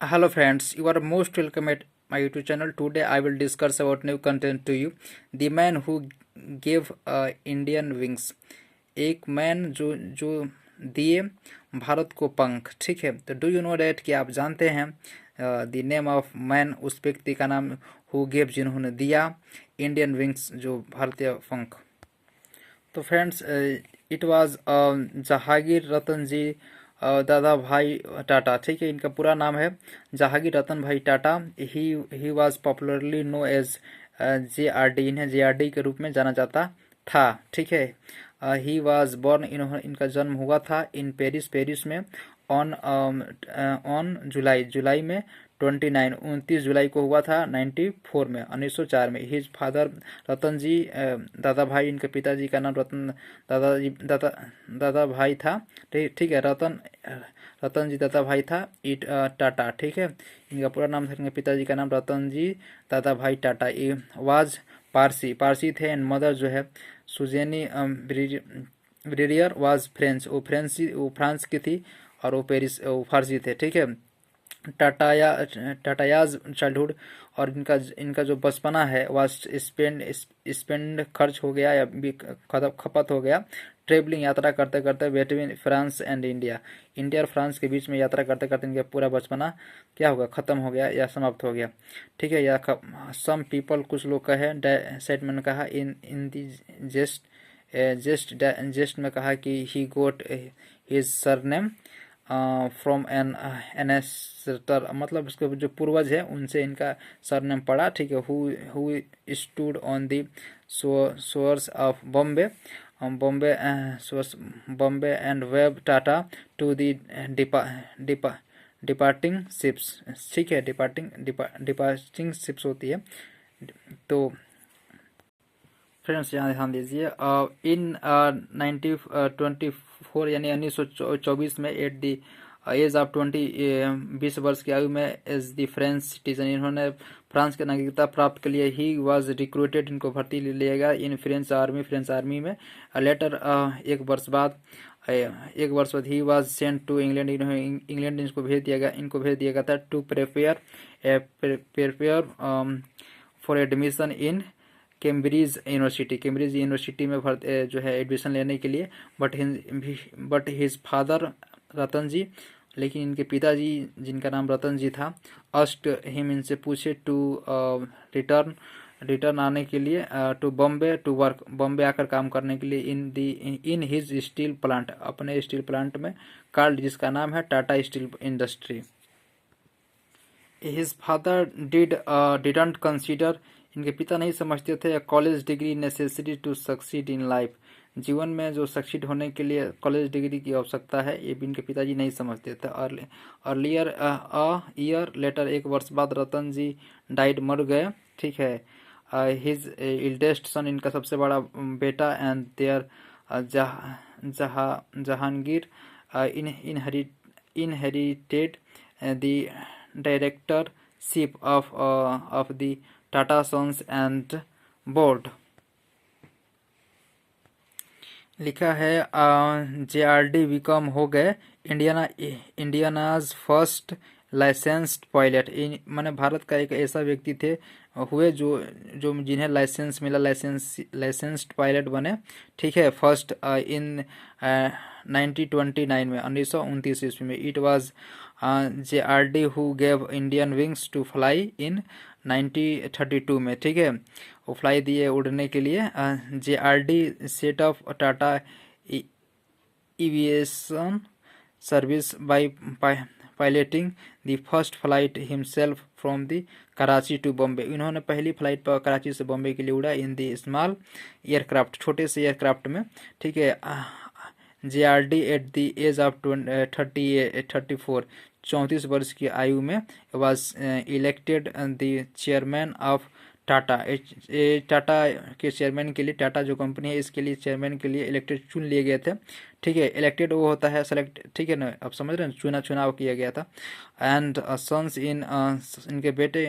Hello friends, you are most welcome at my YouTube channel. Today I will discuss about new content to you. The man who gave Indian wings. एक man जो दिए भारत को पंख। ठीक है, तो do you know that कि आप जानते हैं द नेम ऑफ मैन, उस व्यक्ति का नाम हु गेव, जिन्होंने दिया इंडियन विंग्स, जो भारतीय पंख। तो फ्रेंड्स, इट वाज जहांगीर रतन जी दादा भाई टाटा। ठीक है, इनका पूरा नाम है Jehangir Ratan Bhai Tata. He was popularly known as JRD। इन्हें JRD के रूप में जाना जाता था। ठीक है, ही वाज बॉर्न, इनका जन्म हुआ था इन पेरिस में ऑन जुलाई में 29 जुलाई को हुआ था 94 में 1904 में। हिज फादर रतन जी दादा भाई, इनके पिताजी का नाम रतन दादाजी दादा भाई था। ठीक है, रतन जी दादा भाई था इट टाटा। ठीक है, इनका पूरा नाम था, इनके पिताजी का नाम रतन जी दादा भाई टाटा। वाज पारसी थे। एंड मदर जो है सुजेनी ब्रिलियर वाज फ्रेंच, वो फ्रांस की थी, और वो फारसी थे। ठीक है, टाटायाज चाइल्डहुड, और इनका जो बचपना है वह स्पेंड खर्च हो गया या खपत हो गया ट्रेवलिंग, यात्रा करते करते बिटवीन फ्रांस एंड इंडिया और फ्रांस के बीच में यात्रा करते करते इनका पूरा बचपना क्या होगा, खत्म हो गया या समाप्त हो गया। ठीक है, या सम पीपल, कुछ लोग कहे, सेट मैंने कहा इन दी जेस्ट जेस्ट में कहा कि ही गोट हिज सरनेम फ्रॉम एन एसेटर, मतलब इसके जो पूर्वज है उनसे इनका सरनेम पड़ा। ठीक है, who stood on the shores of Bombay Bombay and wave tata to the departing ships. ठीक है, डिपार्टिंग शिप्स होती है। तो फ्रेंड्स यहाँ ध्यान दीजिए, इन 1924 यानी 1924 में एट दी एज ऑफ 20 वर्ष की आयु में एज द फ्रेंच सिटीजन, इन्होंने फ्रांस की नागरिकता प्राप्त के लिए ही वाज रिक्रूटेड, इनको भर्ती ले गया इन फ्रेंच आर्मी में। लेटर एक वर्ष बाद he was sent to England, England इनको भेज दिया गया था to prepare for admission in Cambridge University में जो है एडमिशन लेने के लिए। But his father Ratan ji, लेकिन इनके पिताजी जिनका नाम रतन जी था, अस्ट हिम, इनसे पूछे टू रिटर्न आने के लिए to Bombay to work, Bombay आकर काम करने के लिए इन हिज स्टील प्लांट, अपने स्टील प्लांट में, कार्ड जिसका नाम है Tata steel industry. His father didn't consider, इनके पिता नहीं समझते थे college degree necessary to succeed in life, जीवन में जो सक्सीड होने के लिए कॉलेज डिग्री की आवश्यकता है, ये भी इनके पिताजी नहीं समझते थे। अर्लियर ईयर लेटर, एक वर्ष बाद रतन जी डाइड, मर गए। ठीक है, हिज इल्डेस्ट सन, इनका सबसे बड़ा बेटा, and there Jehangir inherited the directorship of the Tata Sons and board. लिखा है JRD विकम हो गए इंडियानाज फर्स्ट लाइसेंस्ड पायलट, माने भारत का एक ऐसा व्यक्ति थे हुए जो जो जिन्हें लाइसेंस मिला, लाइसेंस्ड पायलट बने। ठीक है, फर्स्ट इन 1929 में 1929 ईस्वी में। It was JRD who gave Indian wings to fly in 1932 में। ठीक है, वो फ्लाई दिए उड़ने के लिए। JRD set off Tata aviation service by piloting the first flight himself from the Karachi to Bombay, इन्होंने पहली फ्लाइट पर कराची से बॉम्बे के लिए उड़ा इन द स्मॉल एयरक्राफ्ट, छोटे से एयरक्राफ्ट में। ठीक है, JRD at the age of 34 34 वर्ष की आयु में was elected the chairman of Tata, Tata के चेयरमैन के लिए, टाटा जो कंपनी है इसके लिए चेयरमैन के लिए इलेक्टेड, चुन लिए गए थे। ठीक है, इलेक्टेड वो होता है सेलेक्ट, ठीक है ना, आप समझ रहे हैं, चुनाव किया गया था। एंड सन्स इनके बेटे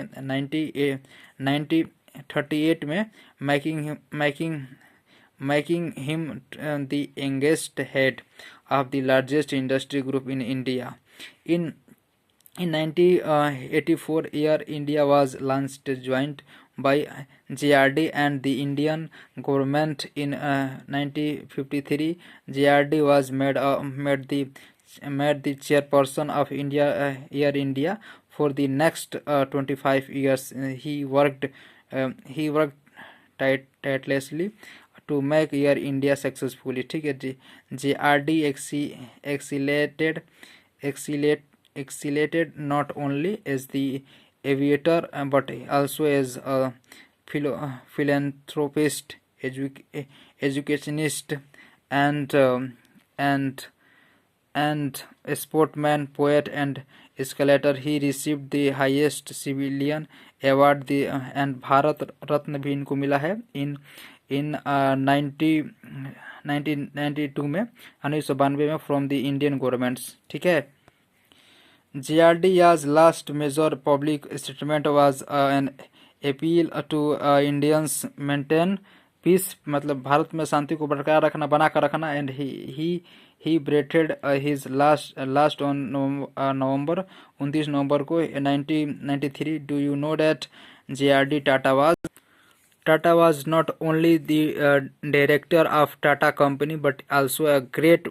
1938 में making him the youngest head of the largest industry group in India. In In 1984 year, India was launched joint by JRD and the Indian government. In 1953, JRD was made the chairperson of Air India. For the next 25 years, he worked tirelessly to make Air India successfully. ठीक है जी. JRD excellated not only as the aviator but also as a philanthropist, educationist, and and a sportsman, poet, and scholar. He received the highest civilian award, the and Bharat Ratna भी इनको मिला है in 1992 में, 1992 में from the Indian governments. ठीक है. JRD's last major public statement was an appeal to Indians maintain peace, मतलब भारत में शांति को बरकरार रखना, बना कर रखना. And he breathed his last on November 29 नवंबर को 1993. Do you know that JRD Tata was not only the director of Tata company but also a great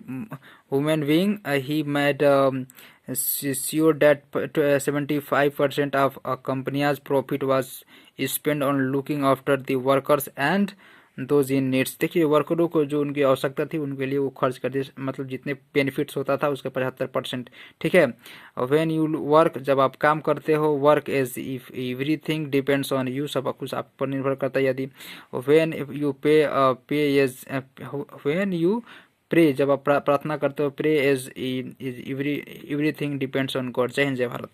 human being. He made sure that 75% of a company's profit was spent on looking after the workers and those in needs. देखिए, वर्करों को जो उनकी आवश्यकता थी उनके लिए वो खर्च कर दिए, मतलब जितने बेनिफिट्स होता था उसका 75%. ठीक है. व्हेन यू वर्क, जब आप काम करते हो, work as if everything depends on you, सब कुछ आप पर निर्भर करता है. यदि when you pay as when you pray, जब आप प्रार्थना करते हो, pray as everything depends on God. जय हिंद, जय भारत.